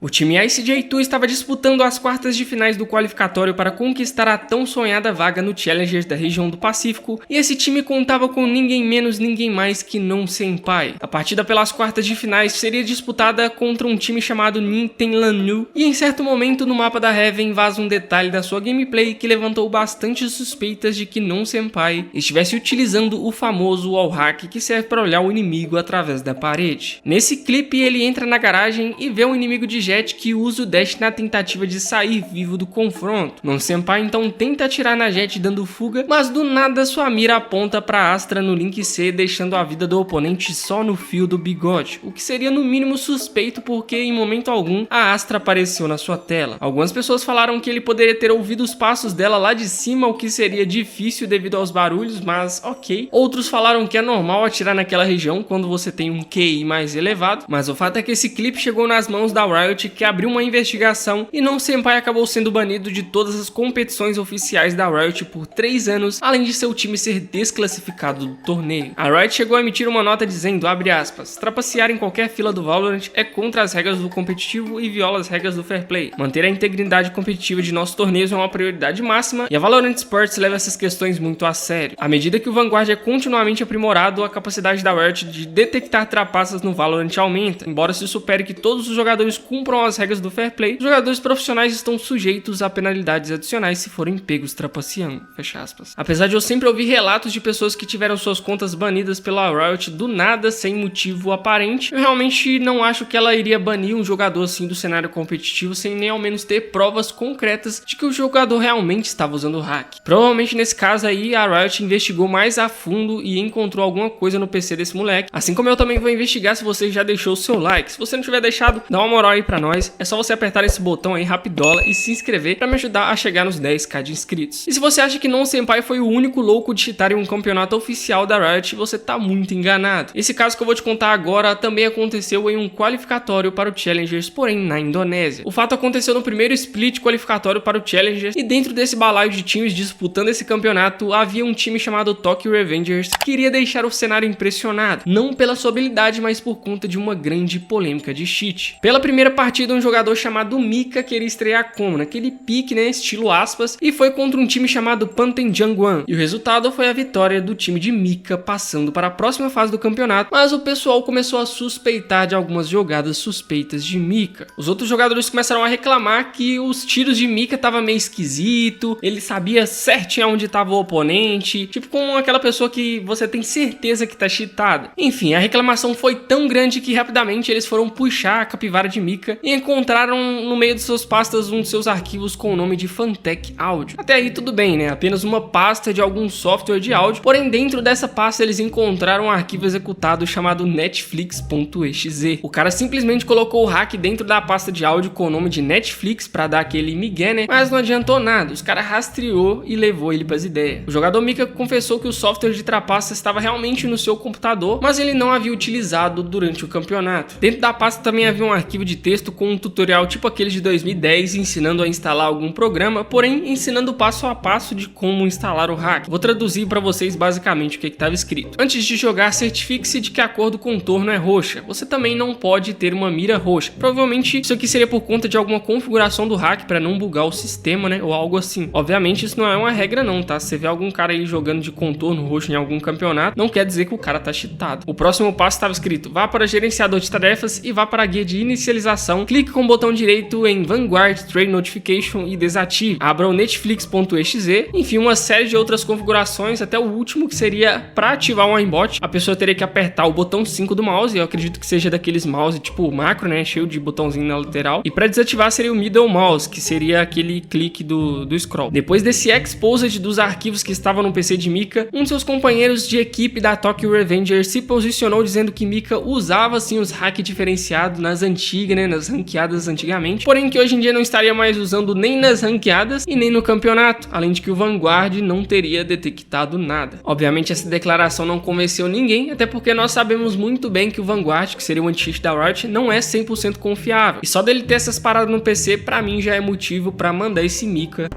O time ICJ2 estava disputando as quartas de finais do qualificatório para conquistar a tão sonhada vaga no Challengers da região do Pacífico, e esse time contava com ninguém menos, ninguém mais que Non Senpai. A partida pelas quartas de finais seria disputada contra um time chamado Ninten Lanyu, e em certo momento no mapa da Heaven vaza um detalhe da sua gameplay que levantou bastante suspeitas de que Non Senpai estivesse utilizando o famoso wallhack que serve para olhar o inimigo através da parede. Nesse clipe ele entra na garagem e vê um inimigo de Jet que usa o dash na tentativa de sair vivo do confronto. Non Senpai então tenta atirar na Jet dando fuga, mas do nada sua mira aponta para Astra no Link C, deixando a vida do oponente só no fio do bigode, o que seria no mínimo suspeito porque em momento algum a Astra apareceu na sua tela. Algumas pessoas falaram que ele poderia ter ouvido os passos dela lá de cima, o que seria difícil devido aos barulhos, mas ok. Outros falaram que é normal atirar naquela região quando você tem um QI mais elevado, mas o fato é que esse clipe chegou nas mãos da Riot, que abriu uma investigação, e Non Senpai acabou sendo banido de todas as competições oficiais da Riot por 3 anos, além de seu time ser desclassificado do torneio. A Riot chegou a emitir uma nota dizendo, abre aspas, trapacear em qualquer fila do Valorant é contra as regras do competitivo e viola as regras do fair play. Manter a integridade competitiva de nossos torneios é uma prioridade máxima, e a Valorant Sports leva essas questões muito a sério. À medida que o Vanguard é continuamente aprimorado, a capacidade da Riot de detectar trapaças no Valorant aumenta. Embora se supere que todos os jogadores cumpram as regras do fair play, os jogadores profissionais estão sujeitos a penalidades adicionais se forem pegos trapaceando, fecha aspas. Apesar de eu sempre ouvir relatos de pessoas que tiveram suas contas banidas pela Riot do nada, sem motivo aparente, eu realmente não acho que ela iria banir um jogador assim do cenário competitivo sem nem ao menos ter provas concretas de que o jogador realmente estava usando o hack. Provavelmente nesse caso aí a Riot investigou mais a fundo e encontrou alguma coisa no PC desse moleque, assim como eu também vou investigar se você já deixou o seu like. Se você não tiver deixado, dá uma moral aí pra nós, é só você apertar esse botão aí rapidola e se inscrever pra me ajudar a chegar nos 10k de inscritos. E se você acha que Non Senpai foi o único louco de cheatar em um campeonato oficial da Riot, você tá muito enganado. Esse caso que eu vou te contar agora também aconteceu em um qualificatório para o Challengers, porém na Indonésia. O fato aconteceu no primeiro split qualificatório para o Challengers, e dentro desse balaio de times disputando esse campeonato, havia um time chamado Tokyo Revengers que queria deixar o cenário impressionado, não pela sua habilidade, mas por conta de uma grande polêmica de cheat. Pela primeira partida, um jogador chamado Mika queria estrear como naquele pique, né, estilo aspas, e foi contra um time chamado Panten Jangwon, e o resultado foi a vitória do time de Mika, passando para a próxima fase do campeonato, mas o pessoal começou a suspeitar de algumas jogadas suspeitas de Mika. Os outros jogadores começaram a reclamar que os tiros de Mika estavam meio esquisito, ele sabia certinho onde estava o oponente, tipo como aquela pessoa que você tem certeza que tá cheatada. Enfim, a reclamação foi tão grande que rapidamente eles foram puxar a capivara de Mika e encontraram no meio de suas pastas um de seus arquivos com o nome de Fantech Audio. Até aí tudo bem, né? Apenas uma pasta de algum software de áudio, porém dentro dessa pasta eles encontraram um arquivo executado chamado netflix.exe. O cara simplesmente colocou o hack dentro da pasta de áudio com o nome de Netflix pra dar aquele migué, né? Mas não adiantou nada, os caras rastreou e levou ele pras ideias. O jogador Mika confessou que o software de trapaça estava realmente no seu computador, mas ele não havia utilizado durante o campeonato. Dentro da pasta também havia um arquivo de texto com um tutorial tipo aqueles de 2010 ensinando a instalar algum programa, porém ensinando passo a passo de como instalar o hack. Vou traduzir para vocês basicamente o que estava escrito. Antes de jogar, certifique-se de que a cor do contorno é roxa. Você também não pode ter uma mira roxa. Provavelmente isso aqui seria por conta de alguma configuração do hack para não bugar o sistema, né, ou algo assim. Obviamente isso não é uma regra não, tá? Se você vê algum cara aí jogando de contorno roxo em algum campeonato, não quer dizer que o cara tá cheatado. O próximo passo estava escrito, vá para gerenciador de tarefas e vá para a guia de inicialização, clique com o botão direito em Vanguard Trade Notification e desative. Abra o netflix.exe, enfim, uma série de outras configurações, até o último que seria para ativar um aimbot, a pessoa teria que apertar o botão 5 do mouse, eu acredito que seja daqueles mouse tipo macro, né, cheio de botãozinho na lateral, e para desativar seria o middle mouse, que seria aquele clique do scroll. Depois desse exposed dos arquivos que estavam no PC de Mika, um de seus companheiros de equipe da Tokyo Revenger se posicionou dizendo que Mika usava sim os hacks diferenciados nas antigas, né, nas ranqueadas antigamente, porém que hoje em dia não estaria mais usando nem nas ranqueadas e nem no campeonato, além de que o Vanguard não teria detectado nada. Obviamente essa declaração não convenceu ninguém, até porque nós sabemos muito bem que o Vanguard, que seria o anti-cheat da Riot, não é 100% confiável, e só dele ter essas paradas no PC, pra mim já é motivo pra mandar esse Mika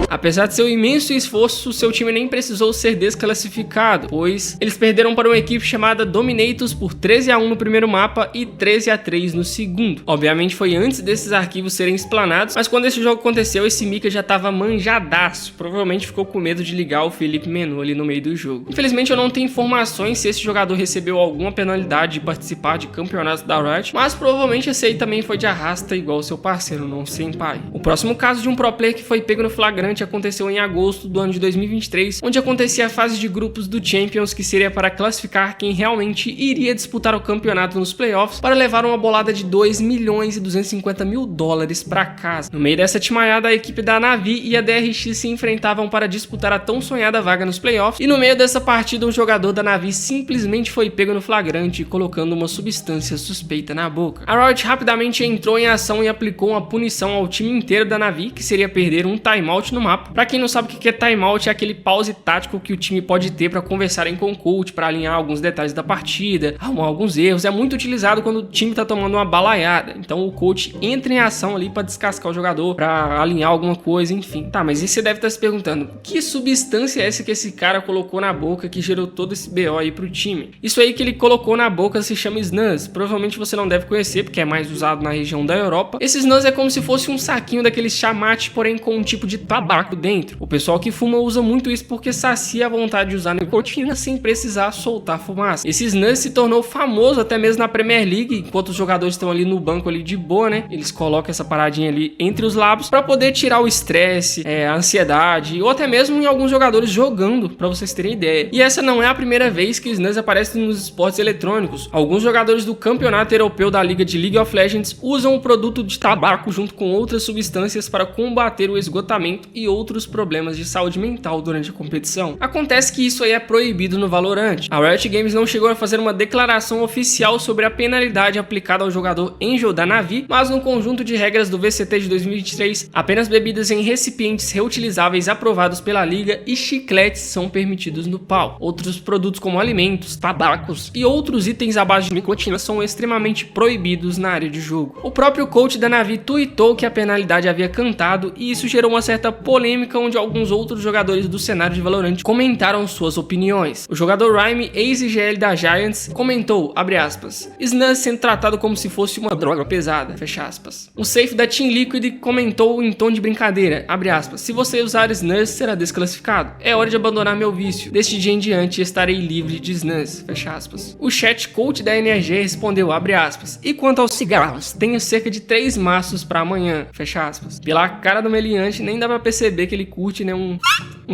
Apesar de seu imenso esforço, seu time nem precisou ser desclassificado, pois eles perderam para uma equipe chamada Dominators por 13-1 no primeiro mapa e 13-3 no segundo. Obviamente foi antes desses arquivos serem explanados, mas quando esse jogo aconteceu, esse Mika já tava manjadaço. Provavelmente ficou com medo de ligar o Felipe Menu ali no meio do jogo. Infelizmente eu não tenho informações se esse jogador recebeu alguma penalidade de participar de campeonatos da Riot, mas provavelmente esse aí também foi de arrasta igual o seu parceiro, não senpai. O próximo caso de um pro player que foi pego no flagrante aconteceu em agosto do ano de 2023, onde acontecia a fase de grupos do Champions, que seria para classificar quem realmente iria disputar o campeonato nos playoffs para levar uma bolada de 2.250.000 dólares para casa. No meio dessa timaiada, a equipe da Navi e a DRX se enfrentavam para disputar a tão sonhada vaga nos playoffs, e no meio dessa partida um jogador da Navi simplesmente foi pego no flagrante colocando uma substância suspeita na boca. A Riot rapidamente entrou em ação e aplicou uma punição ao time inteiro da Navi, que seria perder um timeout no mapa. Pra quem não sabe o que é timeout, é aquele pause tático que o time pode ter para conversarem com o coach, para alinhar alguns detalhes da partida, arrumar alguns erros. É muito utilizado quando o time tá tomando uma balaiada, então o coach entra em ação ali para descascar o jogador, para alinhar alguma coisa, enfim. Tá, mas aí você deve estar se perguntando, que substância é essa que esse cara colocou na boca que gerou todo esse BO aí pro time? Isso aí que ele colocou na boca se chama Snus. Provavelmente você não deve conhecer, porque é mais usado na região da Europa. Esse Snus é como se fosse um saquinho daqueles chamate, porém com um tipo de tabaco dentro. O pessoal que fuma usa muito isso porque sacia a vontade de usar nicotina sem precisar soltar fumaça. Esse Snus se tornou famoso até mesmo na Premier League, enquanto os jogadores estão ali no banco ali de boa, né? Eles colocam essa paradinha ali entre os lábios para poder tirar o estresse, a ansiedade, ou até mesmo em alguns jogadores jogando, para vocês terem ideia. E essa não é a primeira vez que o Snus aparece nos esportes eletrônicos. Alguns jogadores do campeonato europeu da liga de League of Legends usam o produto de tabaco junto com outras substâncias para combater o esgotamento e outros problemas de saúde mental durante a competição. Acontece que isso aí é proibido no Valorant. A Riot Games não chegou a fazer uma declaração oficial sobre a penalidade aplicada ao jogador Angel da Navi, mas no conjunto de regras do VCT de 2023, apenas bebidas em recipientes reutilizáveis aprovados pela liga e chicletes são permitidos no pau. Outros produtos como alimentos, tabacos e outros itens à base de nicotina são extremamente proibidos na área de jogo. O próprio coach da Navi tweetou que a penalidade havia cantado e isso gerou uma certa polêmica, onde alguns outros jogadores do cenário de Valorant comentaram suas opiniões. O jogador Rhyme, ex-IGL da Giants, comentou, abre aspas, Snus sendo tratado como se fosse uma droga pesada, fecha aspas. O safe da Team Liquid comentou em tom de brincadeira, abre aspas, se você usar Snus será desclassificado. É hora de abandonar meu vício. Deste dia em diante estarei livre de Snus, fecha aspas. O chat coach da NRG respondeu, abre aspas, e quanto aos cigarros, tenho cerca de 3 maços para amanhã, fecha aspas. Pela cara do meliante, nem dá pra perceber que ele curte, né, um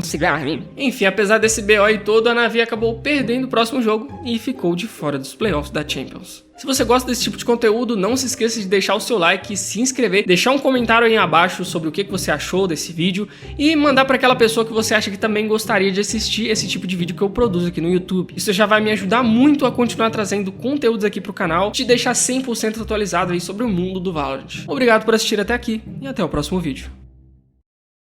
cigarrinho. Enfim, apesar desse BO e todo, a Navi acabou perdendo o próximo jogo e ficou de fora dos playoffs da Champions. Se você gosta desse tipo de conteúdo, não se esqueça de deixar o seu like, se inscrever, deixar um comentário aí abaixo sobre o que você achou desse vídeo e mandar para aquela pessoa que você acha que também gostaria de assistir esse tipo de vídeo que eu produzo aqui no YouTube. Isso já vai me ajudar muito a continuar trazendo conteúdos aqui pro canal, te deixar 100% atualizado aí sobre o mundo do Valorant. Obrigado por assistir até aqui e até o próximo vídeo.